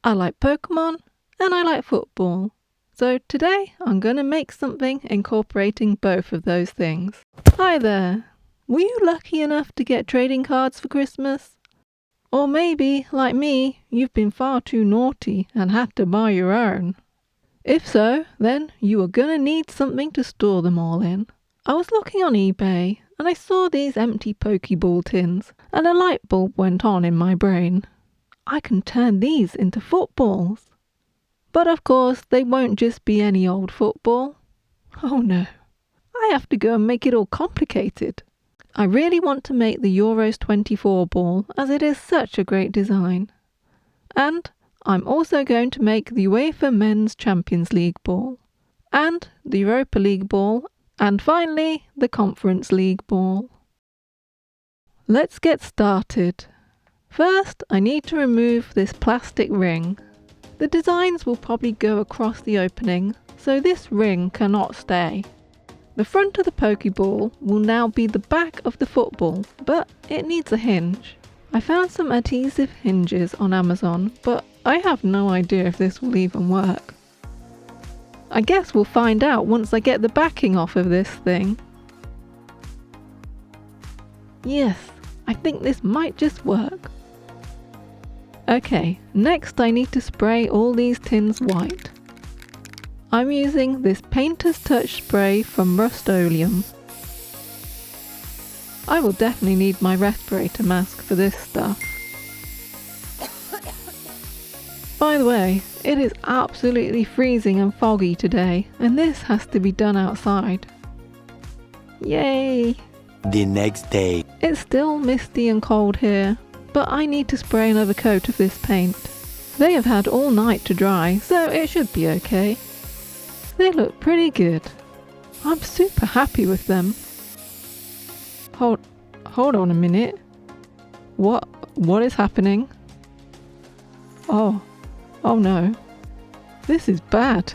I like Pokemon and I like football. So today I'm going to make something incorporating both of those things. Hi there! Were you lucky enough to get trading cards for Christmas? Or maybe, like me, you've been far too naughty and had to buy your own. If so, then you are going to need something to store them all in. I was looking on eBay and I saw these empty Pokéball tins and a light bulb went on in my brain. I can turn these into footballs. But of course, they won't just be any old football. Oh no, I have to go and make it all complicated. I really want to make the Euros 24 ball as it is such a great design. And I'm also going to make the UEFA Men's Champions League ball, and the Europa League ball, and finally the Conference League ball. Let's get started. First, I need to remove this plastic ring. The designs will probably go across the opening, so this ring cannot stay. The front of the Pokéball will now be the back of the football, but it needs a hinge. I found some adhesive hinges on Amazon, but I have no idea if this will even work. I guess we'll find out once I get the backing off of this thing. Yes, I think this might just work. Okay, next I need to spray all these tins white. I'm using this Painter's Touch spray from Rust-Oleum. I will definitely need my respirator mask for this stuff. By the way, it is absolutely freezing and foggy today, and this has to be done outside. Yay! The next day. It's still misty and cold here, but I need to spray another coat of this paint. They have had all night to dry, so it should be okay. They look pretty good. I'm super happy with them. Hold on a minute. What is happening? Oh no. This is bad.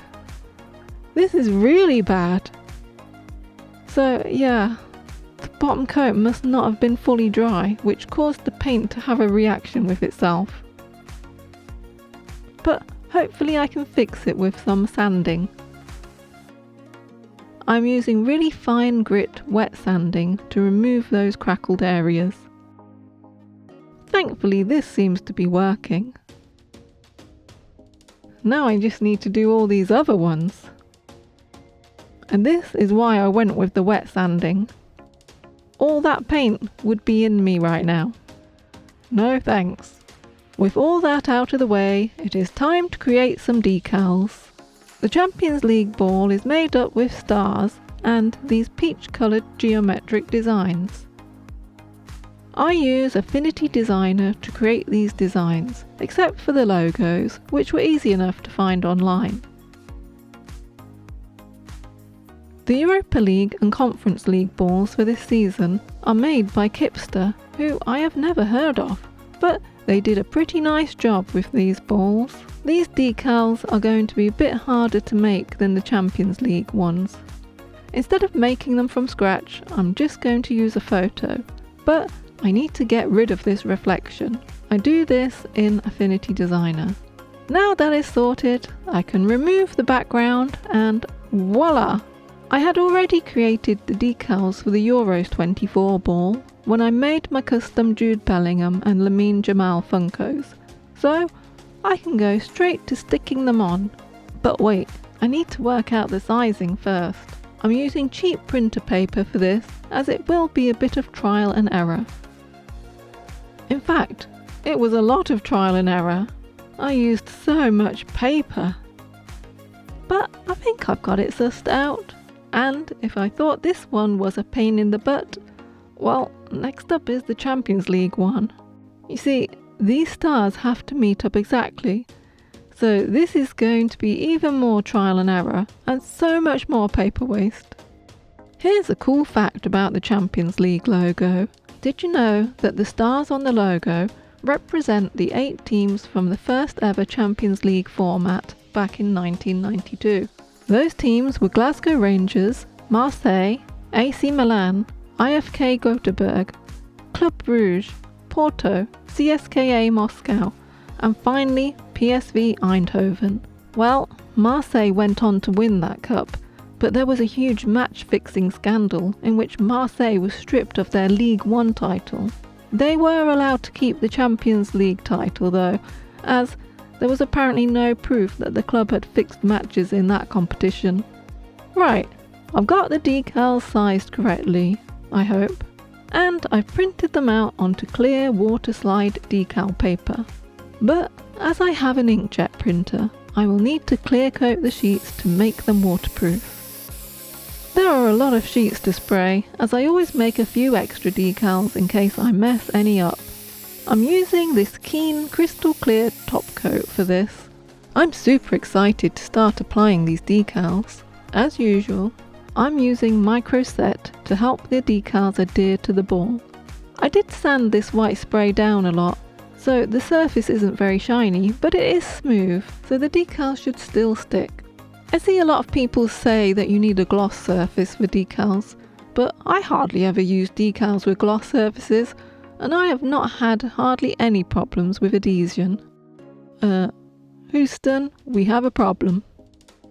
This is really bad. So yeah, the bottom coat must not have been fully dry, which caused the paint to have a reaction with itself. But hopefully I can fix it with some sanding. I'm using really fine grit wet sanding to remove those crackled areas. Thankfully this seems to be working. Now I just need to do all these other ones. And this is why I went with the wet sanding. All that paint would be in me right now. No thanks. With all that out of the way, it is time to create some decals. The Champions League ball is made up with stars and these peach-coloured geometric designs. I use Affinity Designer to create these designs, except for the logos, which were easy enough to find online. The Europa League and Conference League balls for this season are made by Kipster, who I have never heard of, but they did a pretty nice job with these balls. These decals are going to be a bit harder to make than the Champions League ones. Instead of making them from scratch, I'm just going to use a photo, but I need to get rid of this reflection. I do this in Affinity Designer. Now that is sorted, I can remove the background and voila! I had already created the decals for the Euros 24 ball when I made my custom Jude Bellingham and Lamine Jamal Funkos, so I can go straight to sticking them on. But wait, I need to work out the sizing first. I'm using cheap printer paper for this, as it will be a bit of trial and error. In fact, it was a lot of trial and error. I used so much paper. But I think I've got it sussed out. And if I thought this one was a pain in the butt, well, next up is the Champions League one. You see, these stars have to meet up exactly, so this is going to be even more trial and error and so much more paper waste. Here's a cool fact about the Champions League logo. Did you know that the stars on the logo represent the 8 teams from the first ever Champions League format back in 1992? Those teams were Glasgow Rangers, Marseille, AC Milan, IFK Göteborg, Club Brugge, Porto, CSKA Moscow, and finally PSV Eindhoven. Well, Marseille went on to win that cup, but there was a huge match-fixing scandal in which Marseille was stripped of their League One title. They were allowed to keep the Champions League title though, as there was apparently no proof that the club had fixed matches in that competition. Right, I've got the decals sized correctly, I hope, and I've printed them out onto clear water slide decal paper. But as I have an inkjet printer, I will need to clear coat the sheets to make them waterproof. There are a lot of sheets to spray, as I always make a few extra decals in case I mess any up. I'm using this Keen crystal clear top coat for this. I'm super excited to start applying these decals. As usual, I'm using micro set to help the decals adhere to the ball. I did sand this white spray down a lot, so the surface isn't very shiny, but it is smooth, so the decals should still stick. I see a lot of people say that you need a gloss surface for decals, but I hardly ever use decals with gloss surfaces, and I have not had hardly any problems with adhesion. Houston, we have a problem.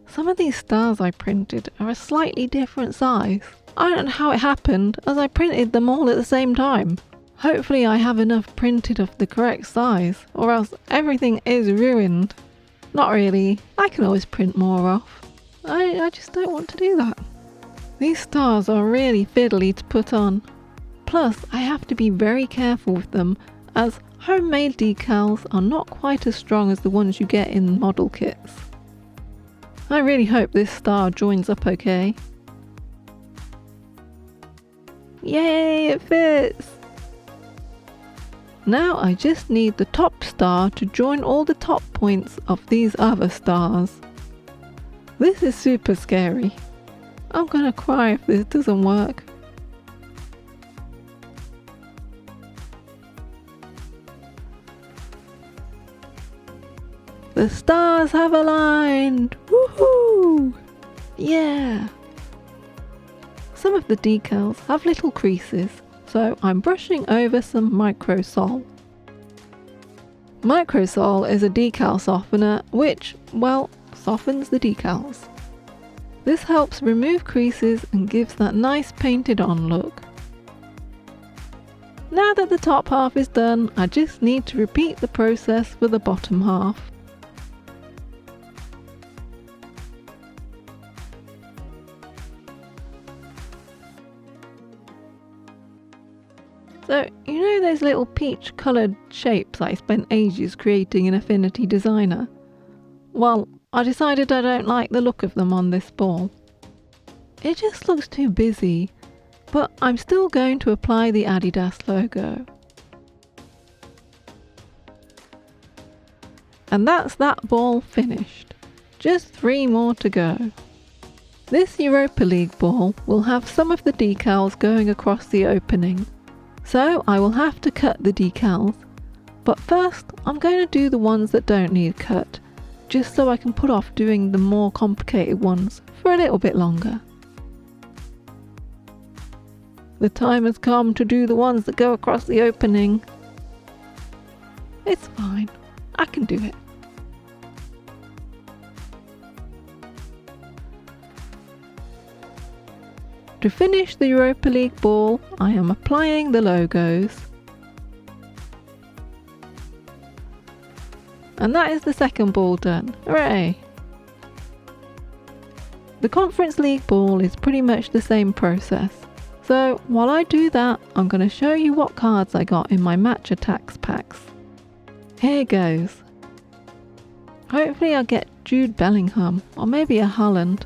Some of these stars I printed are a slightly different size. I don't know how it happened, as I printed them all at the same time. Hopefully I have enough printed of the correct size, or else everything is ruined. Not really, I can always print more off. I just don't want to do that. These stars are really fiddly to put on. Plus, I have to be very careful with them, as homemade decals are not quite as strong as the ones you get in model kits. I really hope this star joins up okay. Yay, it fits! Now I just need the top star to join all the top points of these other stars. This is super scary. I'm gonna cry if this doesn't work. The stars have aligned! Woohoo! Yeah! Some of the decals have little creases, so I'm brushing over some Microsol. Microsol is a decal softener which, well, softens the decals. This helps remove creases and gives that nice painted on look. Now that the top half is done, I just need to repeat the process for the bottom half. So, you know those little peach coloured shapes I spent ages creating in Affinity Designer? Well, I decided I don't like the look of them on this ball. It just looks too busy, but I'm still going to apply the Adidas logo. And that's that ball finished. Just 3 more to go. This Europa League ball will have some of the decals going across the opening. So I will have to cut the decals, but first I'm going to do the ones that don't need cut, just so I can put off doing the more complicated ones for a little bit longer. The time has come to do the ones that go across the opening. It's fine, I can do it. To finish the Europa League ball, I am applying the logos. And that is the second ball done. Hooray! The Conference League ball is pretty much the same process. So while I do that, I'm going to show you what cards I got in my Match Attax packs. Here goes. Hopefully I'll get Jude Bellingham, or maybe a Haaland.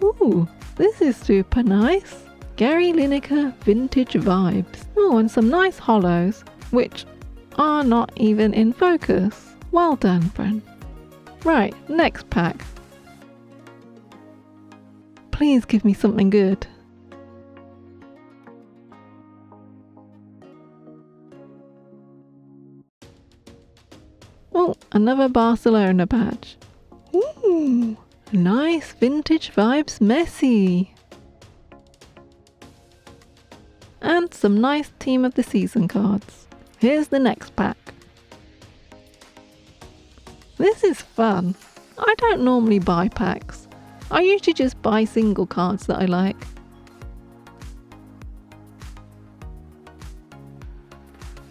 Ooh, this is super nice. Gary Lineker Vintage Vibes. Oh, and some nice hollows, which are not even in focus. Well done, friend. Right, next pack. Please give me something good. Oh, another Barcelona badge. Ooh. Nice Vintage Vibes Messi. and some nice Team of the Season cards. Here's the next pack. This is fun. I don't normally buy packs. I usually just buy single cards that I like.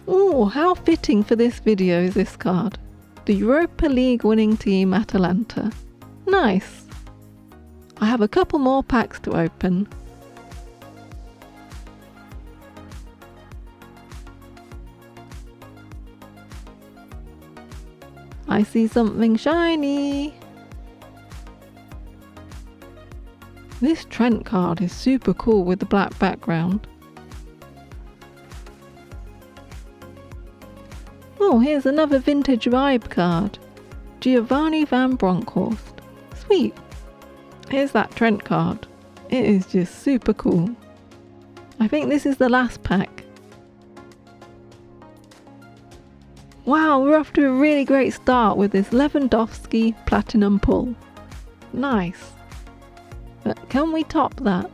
Ooh, how fitting for this video is this card. The Europa League winning team Atalanta. Nice. I have a couple more packs to open. I see something shiny. This Trent card is super cool with the black background. Oh, here's another vintage vibe card. Giovanni van Bronckhorst. Sweet. Here's that Trent card. It is just super cool. I think this is the last pack. Wow, we're off to a really great start with this Lewandowski Platinum pull. Nice. But can we top that?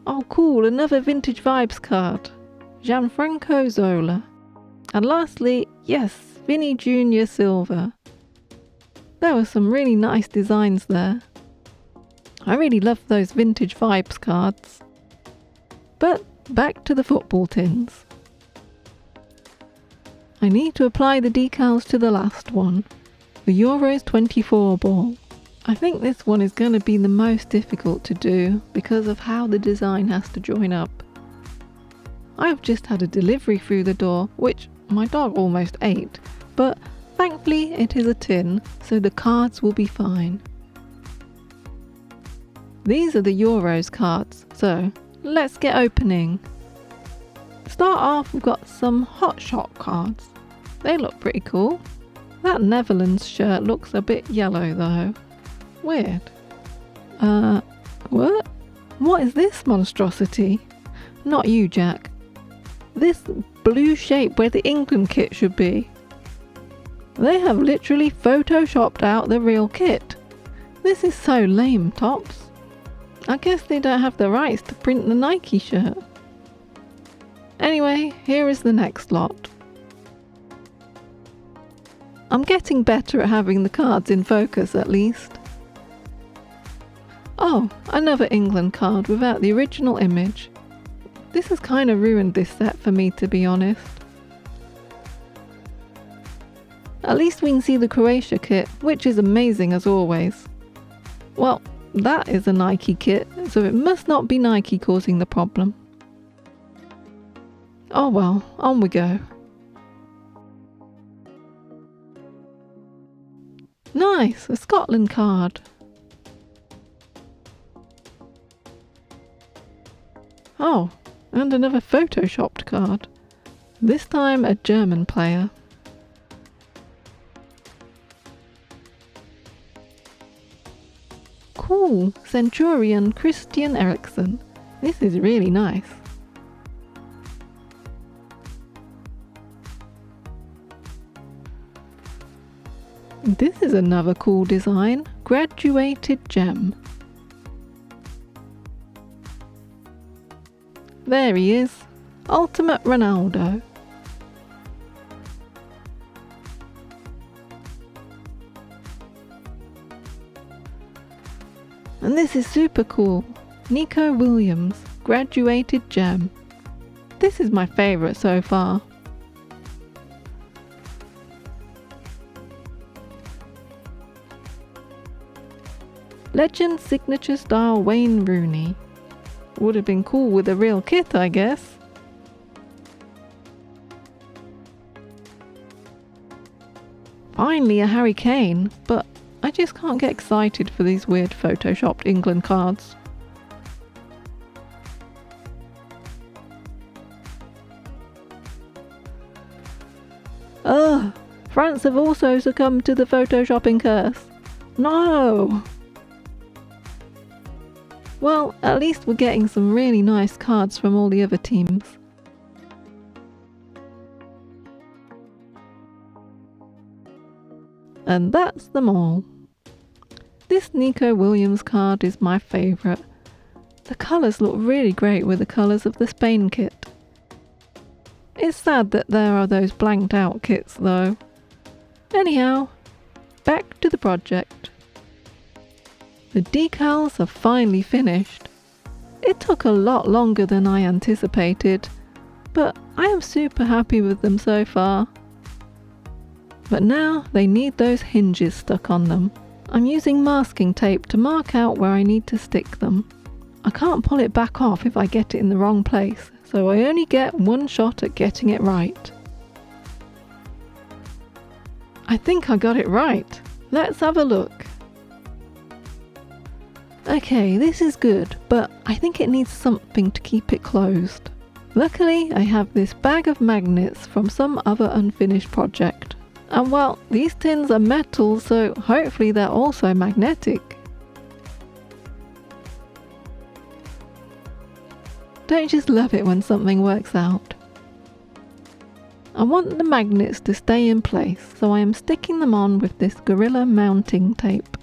Oh cool, another Vintage Vibes card. Gianfranco Zola. And lastly, yes, Vinny Jr. Silva. There were some really nice designs there. I really love those Vintage Vibes cards. But back to the football tins. I need to apply the decals to the last one, the Euros 24 ball. I think this one is going to be the most difficult to do because of how the design has to join up. I've just had a delivery through the door, which my dog almost ate, but thankfully it is a tin, so the cards will be fine. These are the Euros cards, so let's get opening. To start off, we've got some Hot Shot cards. They look pretty cool. That Netherlands shirt looks a bit yellow though. Weird. What? What is this monstrosity? Not you, Jack. This blue shape where the England kit should be. They have literally photoshopped out the real kit. This is so lame, Tops. I guess they don't have the rights to print the Nike shirt. Anyway, here is the next lot. I'm getting better at having the cards in focus at least. Oh, another England card without the original image. This has kind of ruined this set for me, to be honest. At least we can see the Croatia kit, which is amazing as always. Well, that is a Nike kit, so it must not be Nike causing the problem. Oh well, on we go. Nice, a Scotland card. Oh, and another photoshopped card. This time a German player. Cool, Centurion Christian Eriksen. This is really nice. This is another cool design, Graduated Gem. There he is, Ultimate Ronaldo. And this is super cool, Nico Williams, Graduated Gem. This is my favourite so far. Legend Signature Style Wayne Rooney. Would have been cool with a real kit, I guess. Finally a Harry Kane, but I just can't get excited for these weird photoshopped England cards. Ugh! France have also succumbed to the photoshopping curse. No! Well, at least we're getting some really nice cards from all the other teams. And that's them all. This Nico Williams card is my favourite. The colours look really great with the colours of the Spain kit. It's sad that there are those blanked out kits though. Anyhow, back to the project. The decals are finally finished. It took a lot longer than I anticipated, but I am super happy with them so far. But now they need those hinges stuck on them. I'm using masking tape to mark out where I need to stick them. I can't pull it back off if I get it in the wrong place, so I only get one shot at getting it right. I think I got it right. Let's have a look. Okay, this is good, but I think it needs something to keep it closed. Luckily, I have this bag of magnets from some other unfinished project. And well, these tins are metal, so hopefully they're also magnetic. Don't you just love it when something works out? I want the magnets to stay in place, so I am sticking them on with this Gorilla mounting tape.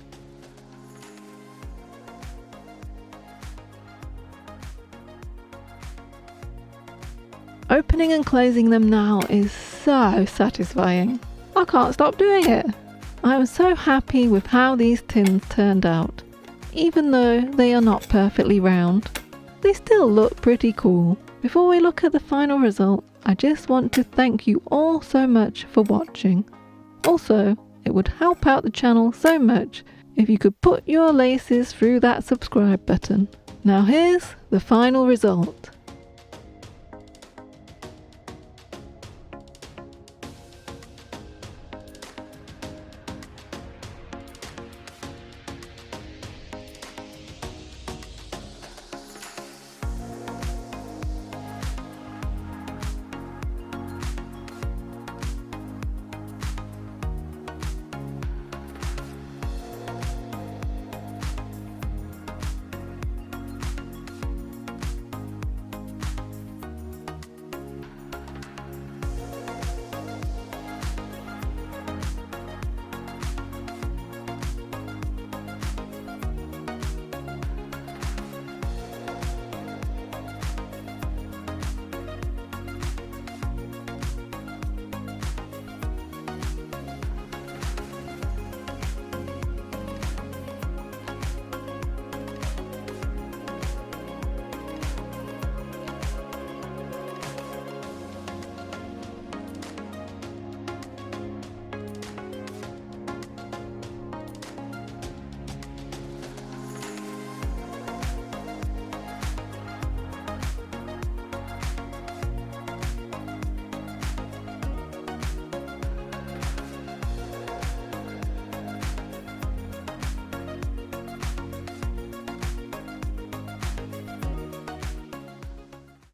Opening and closing them now is so satisfying. I can't stop doing it. I am so happy with how these tins turned out. Even though they are not perfectly round, they still look pretty cool. Before we look at the final result, I just want to thank you all so much for watching. Also, it would help out the channel so much if you could put your laces through that subscribe button. Now here's the final result.